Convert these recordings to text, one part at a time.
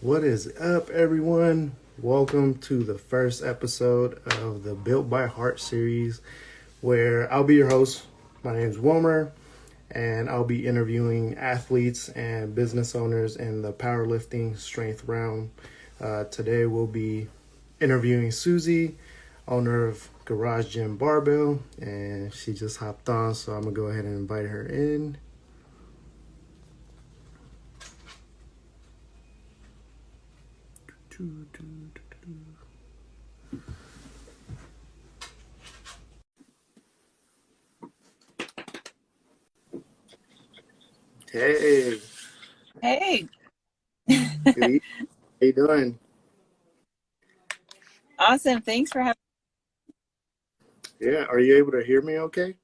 What is up, everyone? Welcome to the first episode of the Built by Heart series, where I'll be your host. My name is Wilmer, and I'll be interviewing athletes and business owners in the powerlifting strength realm. Today, we'll be interviewing Susie, owner of Garage Gym Barbell, and she just hopped on, so I'm gonna go ahead and invite her in. Hey, Hey, good evening. How you doing? awesome. Thanks for having Yeah, are you able to hear me okay?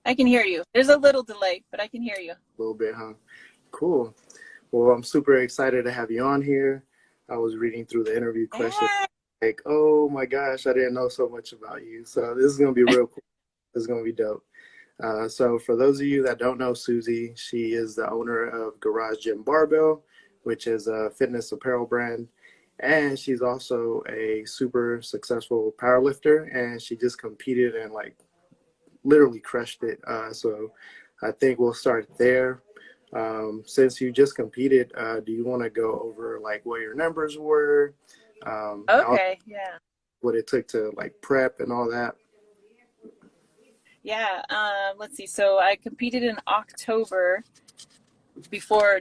I can hear you. There's a little delay, but I can hear you. A little bit, huh? Cool. Well, I'm super excited to have you on here. I was reading through the interview questions, Yeah. like, oh my gosh, I didn't know so much about you. So this is gonna be real cool. This is gonna be dope. So for those of you that don't know Susie, she is the owner of Garage Gym Barbell, which is a fitness apparel brand. And she's also a super successful powerlifter, and she just competed and like literally crushed it. So I think we'll start there. Since you just competed, do you want to go over like what your numbers were, and Okay. Yeah. what it took to like prep and all that? Yeah. Let's see. So I competed in October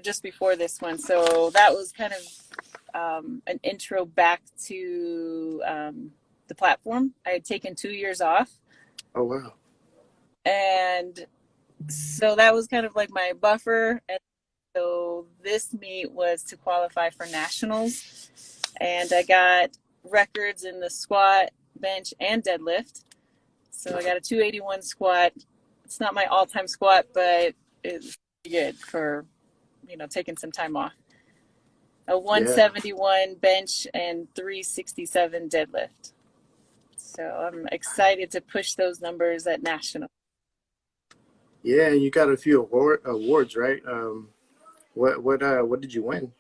just before this one. So that was kind of an intro back to the platform. I had taken 2 years off. Oh wow. And so that was kind of like my buffer. And so this meet was to qualify for nationals. And I got records in the squat, bench, and deadlift. So I got a 281 squat. It's not my all-time squat, but it's good for, taking some time off. A Yeah. 171 bench and 367 deadlift. So I'm excited to push those numbers at national. Yeah, and you got a few awards, right? What did you win?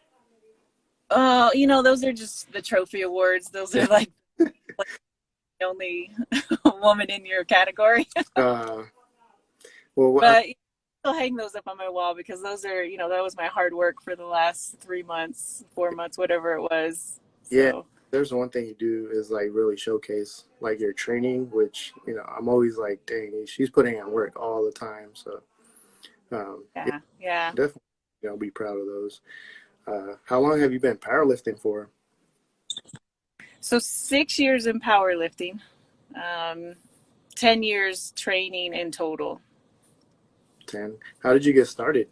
Oh, those are just the trophy awards. Those are like the only woman in your category. Uh, well, But I'll hang those up on my wall because those are, that was my hard work for the last 3 months, 4 months, whatever it was. yeah, So there's one thing you do is like really showcase like your training, which I'm always like, dang, she's putting in work all the time. So yeah, yeah, yeah. definitely, be proud of those. How long have you been powerlifting for? So 6 years in powerlifting, um, 10 years training in total. 10. How did you get started?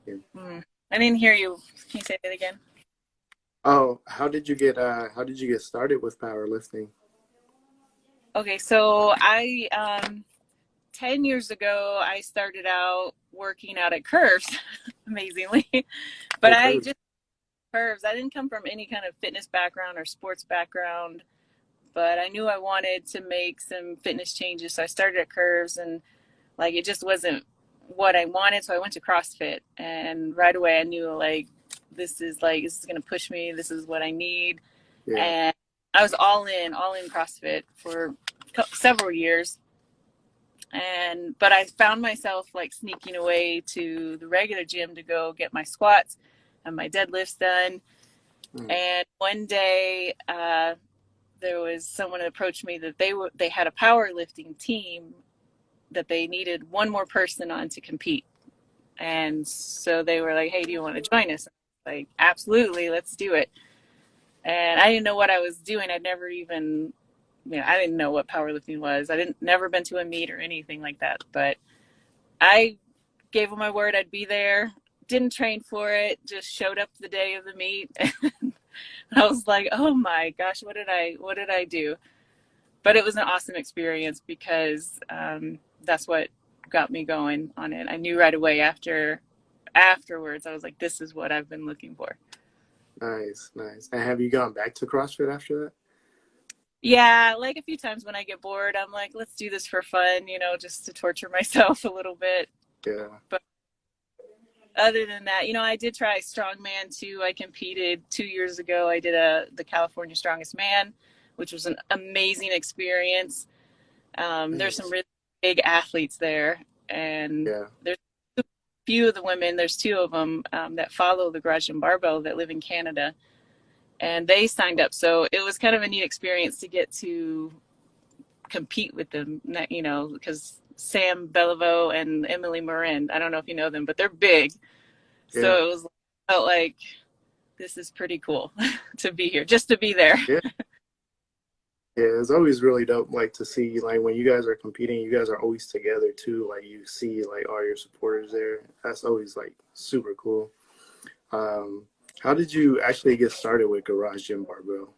Yeah. I didn't hear you. Can you say that again? Oh, how did you get started with powerlifting? Okay, so 10 years ago, I started out working out at Curves, amazingly. But Oh, I curves. just curves. I didn't come from any kind of fitness background or sports background, but I knew I wanted to make some fitness changes. So I started at Curves and like it just wasn't what I wanted. So I went to CrossFit and right away I knew this is going to push me. This is what I need. Yeah. And I was all in CrossFit for several years. But I found myself like sneaking away to the regular gym to go get my squats and my deadlifts done. Mm. And one day, there was someone that approached me that they had a powerlifting team that they needed one more person on to compete. And so they were like, "Hey, do you want to join us?" Like, absolutely, let's do it. And I didn't know what I was doing. I'd never even, I didn't know what powerlifting was. I didn't never been to a meet or anything like that. But I gave them my word I'd be there. Didn't train for it. Just showed up the day of the meet. I was like, oh my gosh, what did I do? But it was an awesome experience because that's what got me going on it. I knew right away afterwards. I was like, this is what I've been looking for. Nice, nice. And have you gone back to CrossFit after that? Yeah, like a few times when I get bored, I'm like, let's do this for fun, you know, just to torture myself a little bit. Yeah, But other than that, you know, I did try strongman too. I competed 2 years ago. I did the California Strongest Man, which was an amazing experience. There's some nice. really big athletes there, and Yeah, there's a few of the women. There's two of them that follow the Garage and Barbell that live in Canada, and they signed up. So it was kind of a neat experience to get to compete with them. You know, because Sam Beliveau and Emily Marin. I don't know if you know them, but they're big. yeah, So it was felt like this is pretty cool to be here, just to be there. yeah. Yeah, it's always really dope, like to see like when you guys are competing, you guys are always together too. Like you see like all your supporters there. That's always like super cool. Um, how did you actually get started with Garage Gym Barbell?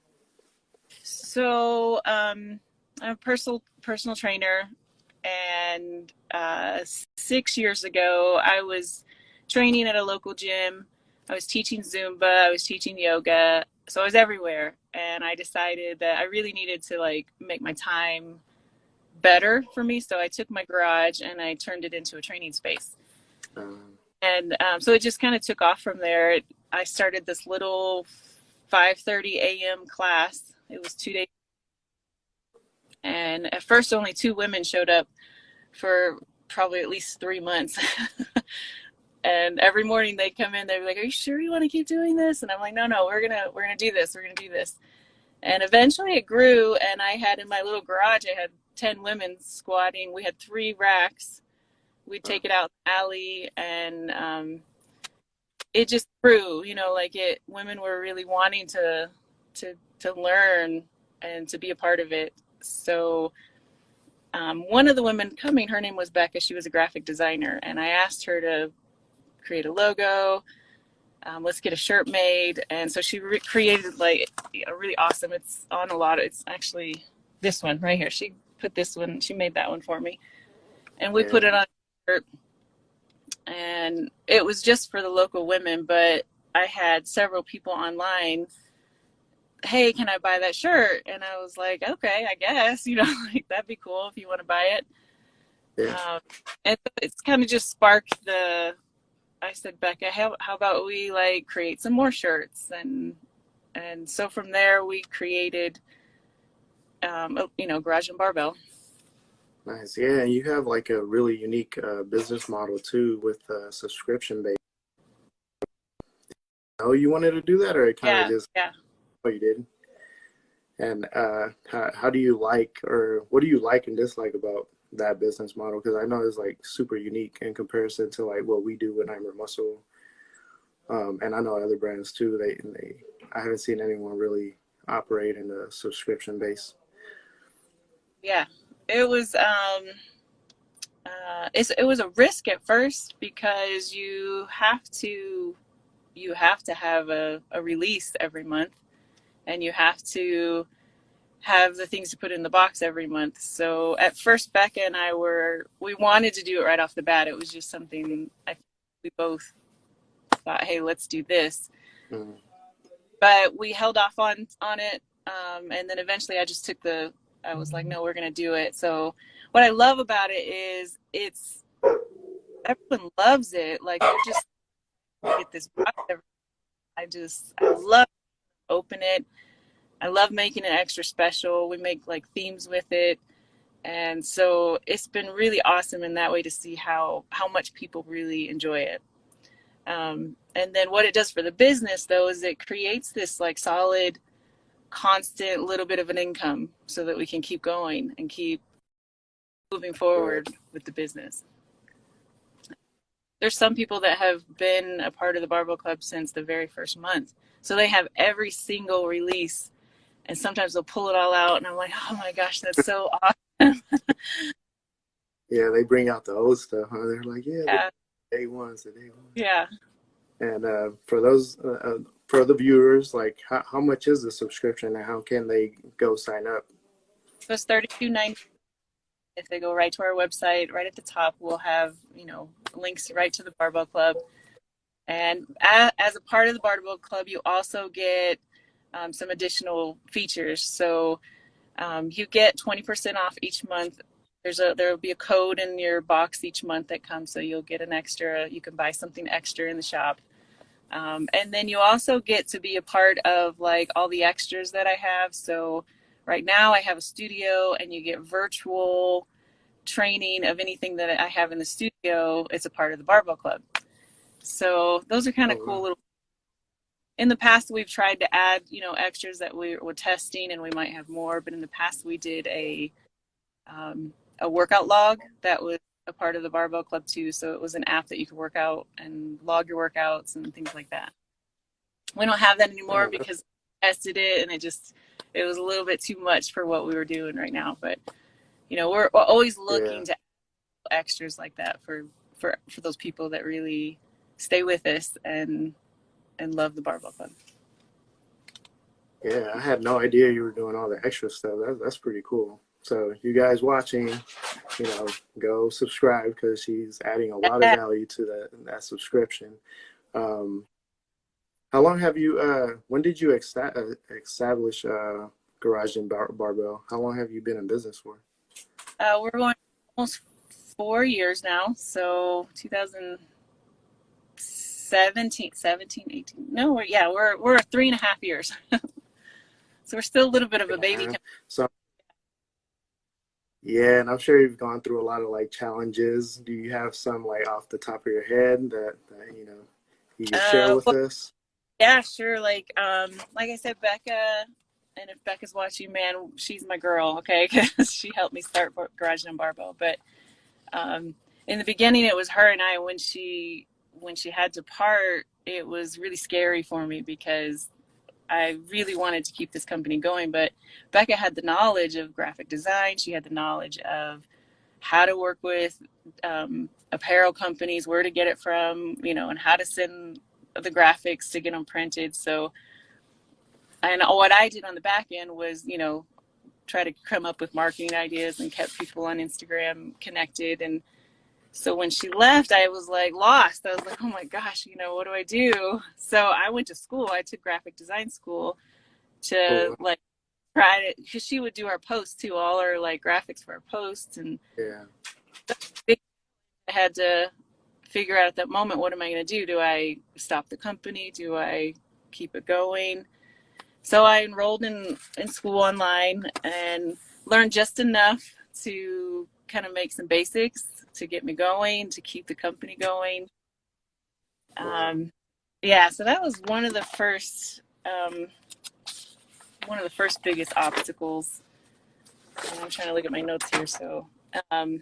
So I'm a personal trainer, and 6 years ago, I was training at a local gym. I was teaching Zumba, I was teaching yoga, so I was everywhere. And I decided that I really needed to like make my time better for me. So I took my garage and I turned it into a training space. Um, And so it just kind of took off from there. I started this little 5:30 a.m. class. It was 2 days, and at first only two women showed up for probably at least 3 months. And every morning they'd come in, they'd be like, "Are you sure you want to keep doing this?" And I'm like, "No, we're gonna do this. We're gonna do this." And eventually it grew, and I had in my little garage, I had 10 women squatting. We had 3 racks. We'd take it out in the alley, and it just grew. You know, like it. Women were really wanting to learn and to be a part of it. So one of the women coming, her name was Becca. She was a graphic designer, and I asked her to create a logo. Let's get a shirt made, and so she created like a really awesome. It's on a lot of. It's actually this one right here. She put this one. She made that one for me, and we put yeah, it on a shirt, and it was just for the local women. But I had several people online. Hey, can I buy that shirt? And I was like, okay, I guess, you know, like that'd be cool if you want to buy it. yeah, Um, and it's kind of just sparked the. I said, Becca, how about we like create some more shirts, and so from there we created, you know, Garage and Barbell. nice. Yeah, and you have like a really unique business model too with subscription based. Oh, you wanted to do that, or it kind of Yeah, just yeah, oh you did? And how do you like, or what do you like and dislike about that business model? Because I know it's like super unique in comparison to like what we do with Heimer Muscle. And I know other brands too. I haven't seen anyone really operate in a subscription base. yeah. It was it was a risk at first because you have to have a release every month, and you have to have the things to put in the box every month. So at first, Becca and I we wanted to do it right off the bat. It was just something we both thought, hey, let's do this. Mm, But we held off on it, and then eventually I was like, no, we're gonna do it. So what I love about it is it's everyone loves it. Like they're just get this box. I love to open it. I love making it extra special. We make like themes with it. And so it's been really awesome in that way to see how much people really enjoy it. And then what it does for the business though is it creates this like solid, constant little bit of an income so that we can keep going and keep moving right. forward with the business. There's some people that have been a part of the Barbell Club since the very first month. So they have every single release, and sometimes they'll pull it all out and I'm like, oh my gosh, that's so awesome. Yeah, they bring out the old stuff. Huh? They're like, yeah, the Yeah, day ones, the day ones. yeah. And for the viewers, like, how much is the subscription, and how can they go sign up? So it's 32.90. If they go right to our website, right at the top, we'll have, you know, links right to the Barbell Club. And as a part of the Barbell Club, you also get some additional features. So You get 20% off each month. There will be a code in your box each month that comes, so you'll get an extra. You can buy something extra in the shop, and then you also get to be a part of like all the extras that I have. So right now I have a studio, and you get virtual training of anything that I have in the studio. It's a part of the Barbell Club. So those are kind Oh of cool wow. little. In the past, we've tried to add, extras that we were testing, and we might have more. But in the past, we did a workout log that was a part of the Barbell Club too. So it was an app that you could work out and log your workouts and things like that. We don't have that anymore Man, because we tested it and it was a little bit too much for what we were doing right now. But we're always yeah, looking to add extras like that for those people that really stay with us and love the Barbell Club. yeah. I had no idea you were doing all the extra stuff. That's pretty cool. So you guys watching, go subscribe because she's adding a lot of Yeah. value to that subscription. Um, how long have you? When did you establish Garage and Barbell? How long have you been in business for? We're going almost 4 years now. So 2017, 18. No, we're 3.5 years. So we're still a little bit of a baby. So yeah, and I'm sure you've gone through a lot of like challenges. Do you have some like off the top of your head that you can share with Well, us? yeah, sure. Like I said, Becca, and if Becca's watching, man, she's my girl, okay? Because she helped me start Garage and Barbell. But in the beginning, it was her and I. When she had to part, it was really scary for me because I really wanted to keep this company going. But Becca had the knowledge of graphic design. She had the knowledge of how to work with apparel companies, where to get it from, and how to send the graphics to get them printed. So, and what I did on the back end was, try to come up with marketing ideas and kept people on Instagram connected. And so when she left, I was like lost. I was like, oh my gosh, what do I do? So I went to school. I took graphic design school to Oh like try to, because she would do our posts too, all our like graphics for our posts. And yeah, I had to figure out at that moment, what am I going to do? Do I stop the company? Do I keep it going? So I enrolled in school online and learned just enough to kind of make some basics to get me going, to keep the company going. wow. Yeah, so that was one of the first biggest obstacles. And I'm trying to look at my notes here. So um,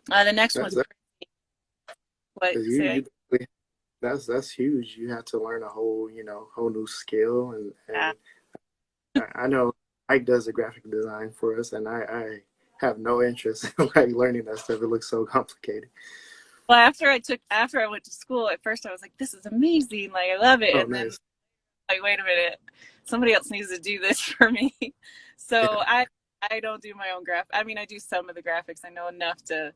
the next That's one's that. what Cause say. that's huge. You have to learn a whole new skill, Yeah. and I know Mike does the graphic design for us, and I have no interest in like learning that stuff. It looks so complicated. Well, after I went to school, at first I was like, "This is amazing! Like, I love it." Oh, And then, nice. like, wait a minute, somebody else needs to do this for me. Yeah, So I don't do my own I mean, I do some of the graphics. I know enough to,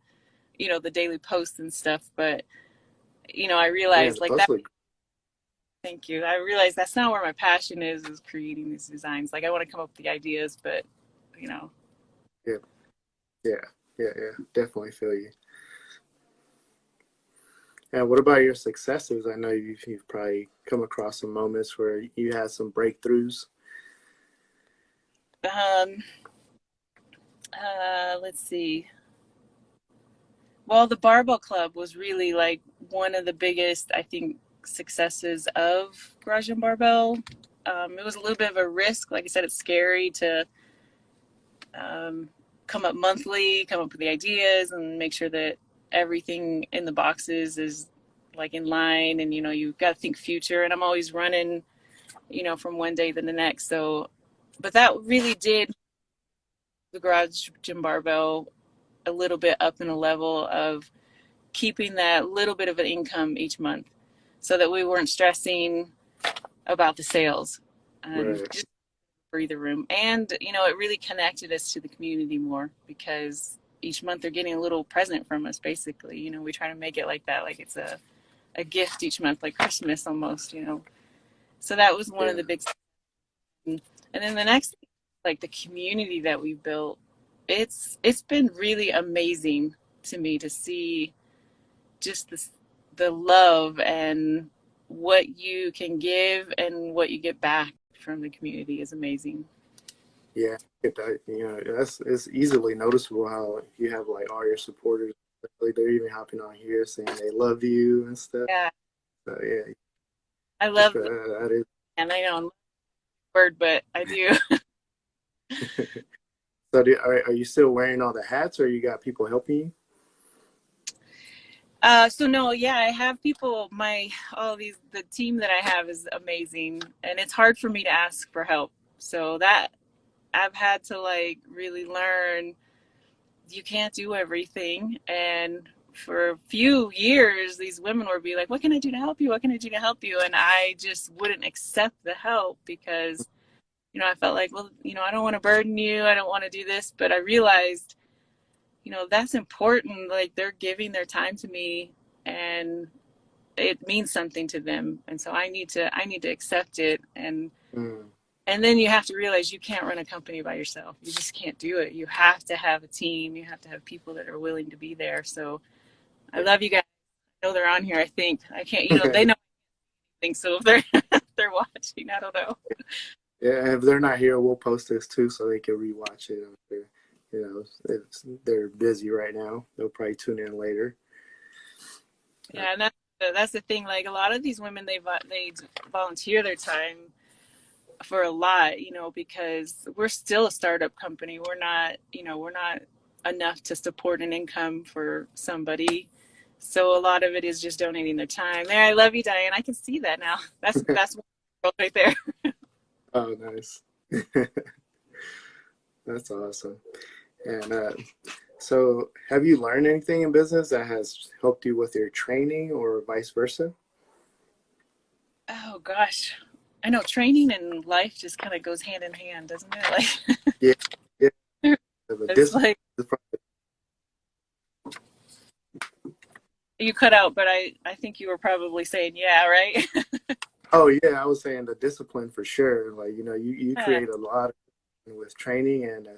the daily posts and stuff. But I man, realized the like posts that. look. Thank you. I realized that's not where my passion is creating these designs. Like, I want to come up with the ideas, but you know, Yeah, yeah, yeah. Definitely feel you. And what about your successes? I know you've probably come across some moments where you had some breakthroughs. um, let's see. Well, the Barbell Club was really like one of the biggest, I think, successes of Garage and Barbell. It was a little bit of a risk. Like I said, it's scary to um, come up monthly, come up with the ideas, and make sure that everything in the boxes is like in line. And you've got to think future. And I'm always running, from one day to the next. So, but that really did the Garage Gym Barbell a little bit up in a level of keeping that little bit of an income each month so that we weren't stressing about the sales and Right. just breather room. And, it really connected us to the community more because each month they're getting a little present from us, basically. We try to make it like that, like it's a gift each month, like Christmas almost. So that was one of Yeah. the big. And then the next like the community that we built, it's been really amazing to me to see just the love and what you can give and what you get back from the community is amazing. Yeah, that's it's easily noticeable how you have like all your supporters, like they're even hopping on here saying they love you and stuff. Yeah, So yeah, I love the, that is. and I know I'm not a word, but I do. So are you still wearing all the hats, or you got people helping you? So no, yeah, I have people. All these the team that I have is amazing, and it's hard for me to ask for help. So that I've had to like really learn you can't do everything. And for a few years, these women would be like, "What can I do to help you? What can I do to help you?" And I just wouldn't accept the help because I felt like, well, I don't want to burden you. I don't want to do this, but I realized that's important. Like they're giving their time to me and it means something to them. And so I need to accept it. Mm, And then you have to realize you can't run a company by yourself. You just can't do it. You have to have a team. You have to have people that are willing to be there. So I love you guys. I know they're on here. I think I can't, they yeah. know things. So if they're, if they're watching, I don't know. Yeah, if they're not here, we'll post this too so they can rewatch it. They're busy right now. They'll probably tune in later. Yeah. And that's the thing. Like a lot of these women, they volunteer their time for a lot, because we're still a startup company. We're not enough to support an income for somebody. So a lot of it is just donating their time. There, I love you, Diane. I can see that now. That's right there. Oh, nice. That's awesome. And so, have you learned anything in business that has helped you with your training, or vice versa? Oh gosh, I know training and life just kind of goes hand in hand, doesn't it? Yeah, yeah. The It's discipline. like you cut out, but I think you were probably saying yeah, right? Oh yeah, I was saying the discipline for sure. Like you Yeah. create a lot with training, and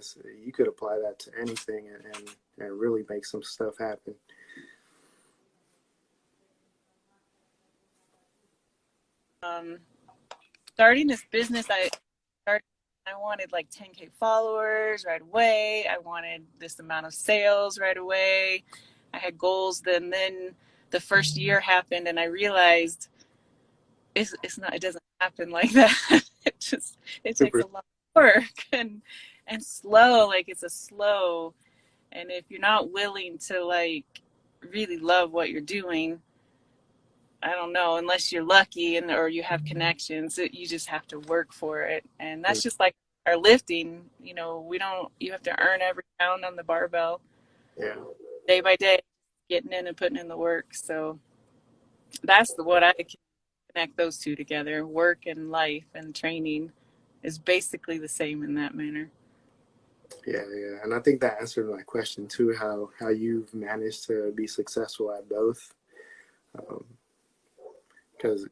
you could apply that to anything, and really make some stuff happen. Um, Starting this business, started. I wanted like 10K followers right away. I wanted this amount of sales right away. I had goals. Then the first year happened, and I realized it's not. It doesn't happen like that. It takes Super. a lot of work and slow. Like it's a slow. And if you're not willing to like really love what you're doing, I don't know, unless you're lucky and or you have connections, you just have to work for it. And that's just like our lifting, we don't you have to earn every pound on the barbell Yeah. day by day, getting in and putting in the work. So that's what I can connect those two together. Work and life and training is basically the same in that manner. Yeah, yeah, and I think that answered my question too. How you've managed to be successful at both, because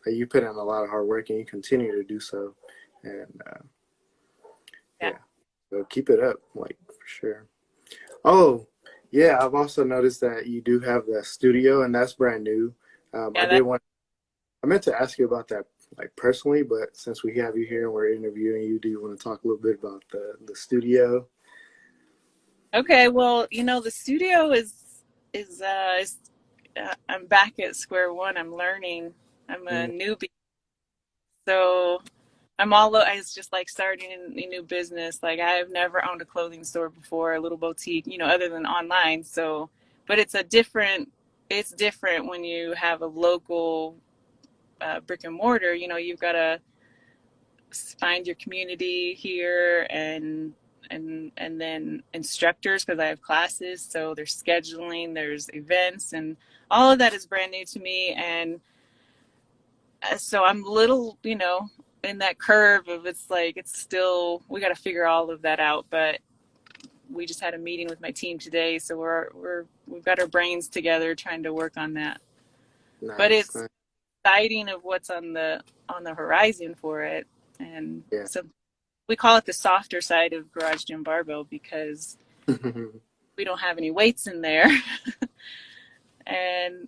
you put in a lot of hard work and you continue to do so, and Yeah. yeah, so keep it up, like for sure. Oh, yeah, I've also noticed that you do have the studio, and that's brand new. I Yeah, did want I meant to ask you about that like personally, but since we have you here and we're interviewing you, do you want to talk a little bit about the studio? okay. Well, the studio is I'm back at square one. I'm learning. I'm a Mm, newbie. So I was just like starting a new business. Like I've never owned a clothing store before, a little boutique, other than online. So, but it's different when you have a local brick and mortar. You've got to find your community here and then instructors because I have classes. So there's scheduling, there's events, and all of that is brand new to me. And so I'm little, in that curve of it's like it's still we got to figure all of that out. But we just had a meeting with my team today, so we've got our brains together trying to work on that. But nice, it's nice. exciting of what's on the horizon for it, and Yeah. so we call it the softer side of Garage Gym Barbell because we don't have any weights in there. And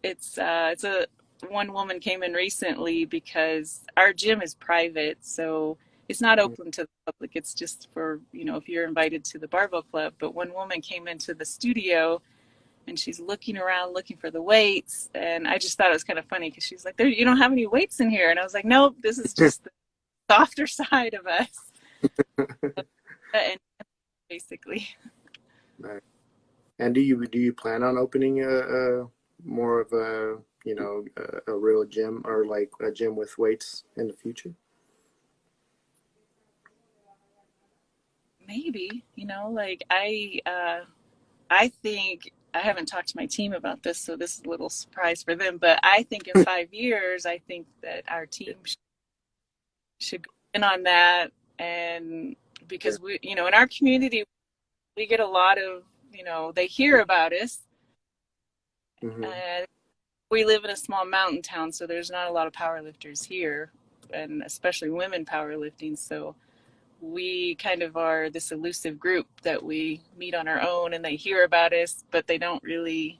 it's a one woman came in recently because our gym is private, so it's not open to the public. It's just for, if you're invited to the barbell club. But one woman came into the studio and she's looking around looking for the weights, and I just thought it was kind of funny because she's like, "There, you don't have any weights in here," and I was like, "Nope, this is just the softer side of us." And basically, Right. And do you plan on opening a more of a a real gym, or like a gym with weights in the future? maybe, like I think I haven't talked to my team about this, so this is a little surprise for them. But I think in 5 years, I think that our team should go in on that, and because we, in our community, we get a lot of, they hear about us. Mm-hmm. We live in a small mountain town, so there's not a lot of powerlifters here, and especially women powerlifting. So we kind of are this elusive group that we meet on our own, and they hear about us, but they don't really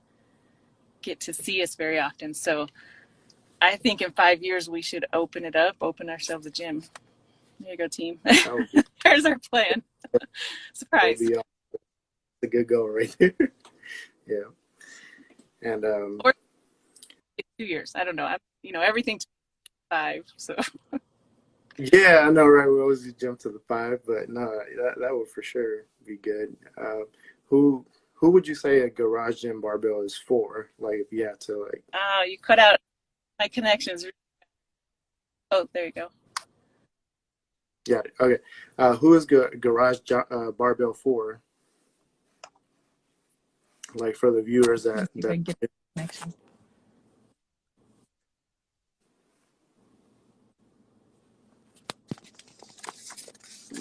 get to see us very often. So I think in 5 years we should open it up, open ourselves a gym. There you go, team. That would be There's our plan. that would Surprise. be a good goal right there. Yeah. And Or 2 years. I don't know. Everything to 5. So yeah, I know, right? We always jump to the five, but no, that would for sure be good. Who who would you say a garage gym barbell is for? Like, if you had to, like, you cut out my connections. Oh, there you go. yeah, okay. Who is barbell for? Like, for the viewers that Get connection.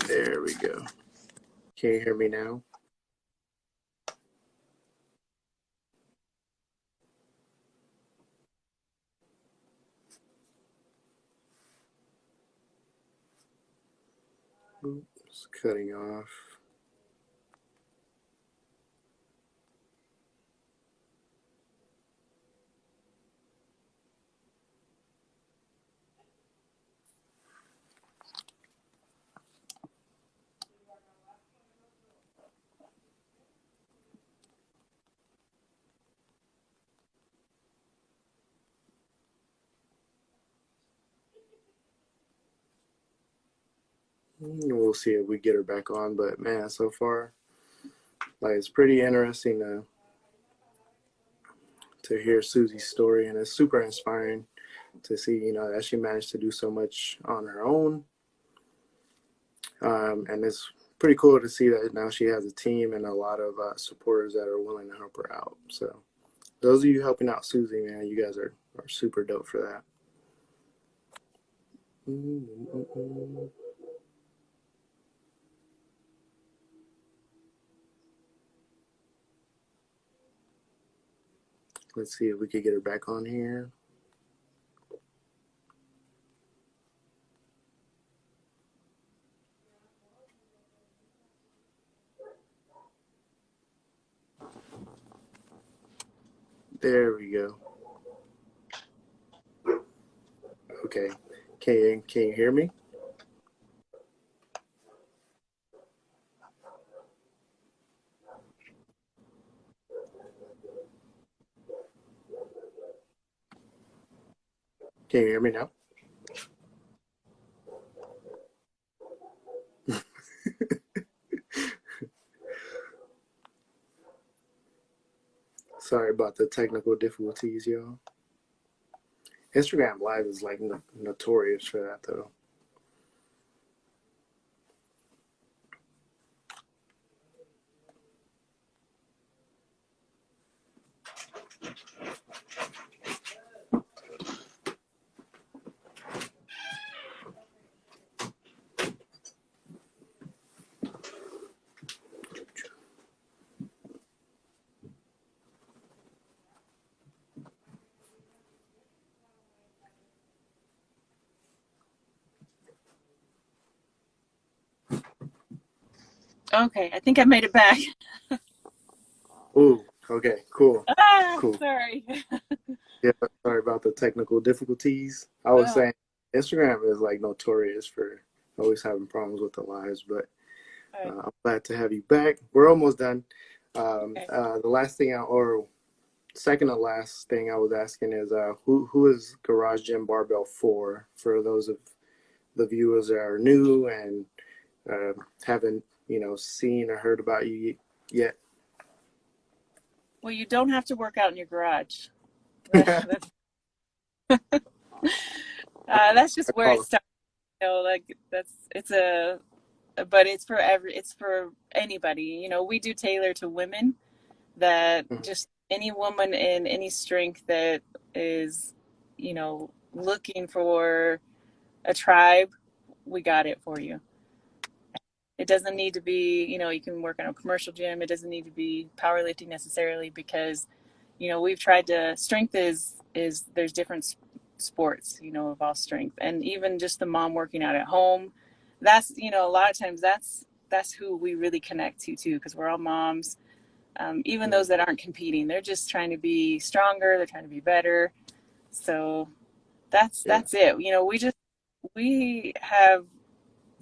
there we go. Can you hear me now? Oops, cutting off. We'll see if we get her back on, but man, so far, like, it's pretty interesting to hear Susie's story, and it's super inspiring to see, that she managed to do so much on her own. And it's pretty cool to see that now she has a team and a lot of supporters that are willing to help her out. So those of you helping out Susie, man, you guys are super dope for that. Let's see if we could get her back on here. There we go. Okay. Can you hear me? Can you hear me now? Sorry about the technical difficulties, y'all. Instagram Live is like notorious for that, though. Okay, I think I made it back. Ooh, okay, cool, Ah, cool. sorry. Yeah, sorry about the technical difficulties. I was Oh, saying Instagram is like notorious for always having problems with the lives, but all right. I'm glad to have you back. We're almost done. Okay. The last thing, or second to last thing I was asking is who is Garage Gym Barbell for those of the viewers that are new and haven't seen or heard about you yet. Well, you don't have to work out in your garage. That's just I where it call it. starts. Like it's but it's for anybody. We do tailor to women that Mhm. just any woman in any strength that is, looking for a tribe, we got it for you. It doesn't need to be, you can work in a commercial gym. It doesn't need to be powerlifting necessarily because, we've tried to strength is there's different sports, of all strength. And even just the mom working out at home, that's, a lot of times that's who we really connect to too, because we're all moms. Even Mhm. those that aren't competing, they're just trying to be stronger. They're trying to be better. So Yeah, that's it. We have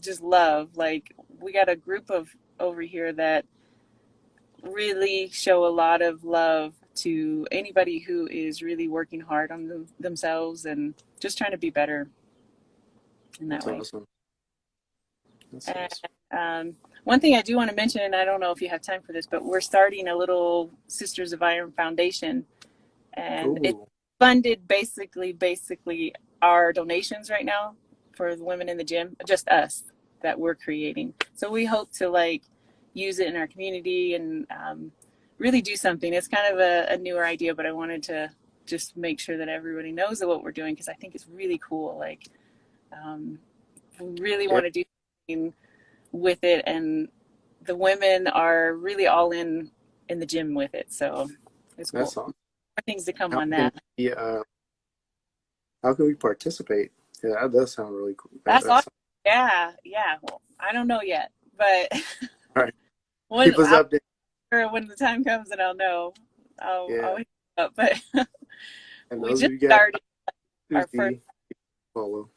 just love. Like we got a group of over here that really show a lot of love to anybody who is really working hard on themselves and just trying to be better in that that's way. awesome. That's And awesome. one thing I do want to mention, and I don't know if you have time for this, but we're starting a little Sisters of Iron Foundation, and it's Ooh, funded basically our donations right now for the women in the gym, just us that we're creating. So we hope to like use it in our community and really do something. It's kind of a newer idea, but I wanted to just make sure that everybody knows of what we're doing because I think it's really cool. Like, we really yeah, want to do something with it, and the women are really all in the gym with it. So it's cool. that's awesome. More things to come How on can that. we how can we participate? Yeah, that does sound really cool. That's awesome. That's Yeah, yeah. Well, I don't know yet, but all right. when Keep us updated. when the time comes and I'll know, I'll Yeah, hit you up. But and we those of just you guys, started our first. Susie, follow.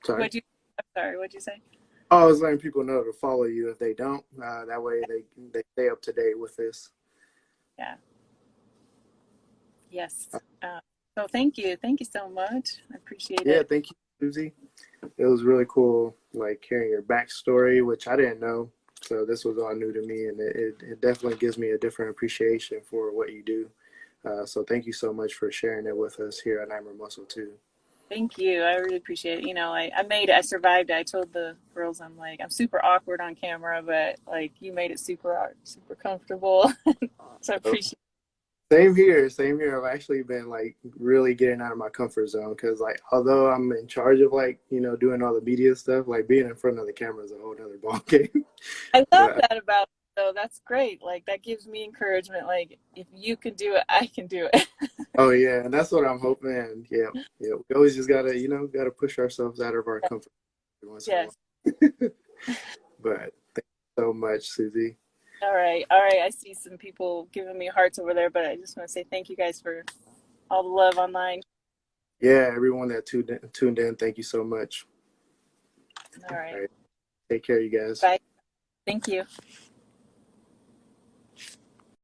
Sorry. What'd you? I'm sorry. What'd you say? Oh, I was letting people know to follow you if they don't. That way they stay up to date with this. Yeah. Yes. So thank you so much. I appreciate Yeah, it. thank you, Susie. It was really cool, like hearing your backstory, which I didn't know. So this was all new to me, and it definitely gives me a different appreciation for what you do. So thank you so much for sharing it with us here at Nightmare Muscle too. Thank you. I really appreciate it. I made it. I survived it. I told the girls, I'm like, I'm super awkward on camera, but like you made it super comfortable. So I So, appreciate same here, same here. I've actually been like really getting out of my comfort zone because like although I'm in charge of like doing all the media stuff, like being in front of the camera is a whole other ball game. I love But that about it, though. That's great. Like that gives me encouragement. Like if you can do it, I can do it. oh yeah, and that's what I'm hoping. And yeah, yeah, we always just gotta gotta push ourselves out of our comfort every once in a Yes. while. But thank you so much, Susie. All right. All right. I see some people giving me hearts over there, but I just want to say thank you guys for all the love online. Yeah, everyone that tuned in, thank you so much. All right. All right, take care, you guys. Bye. Thank you.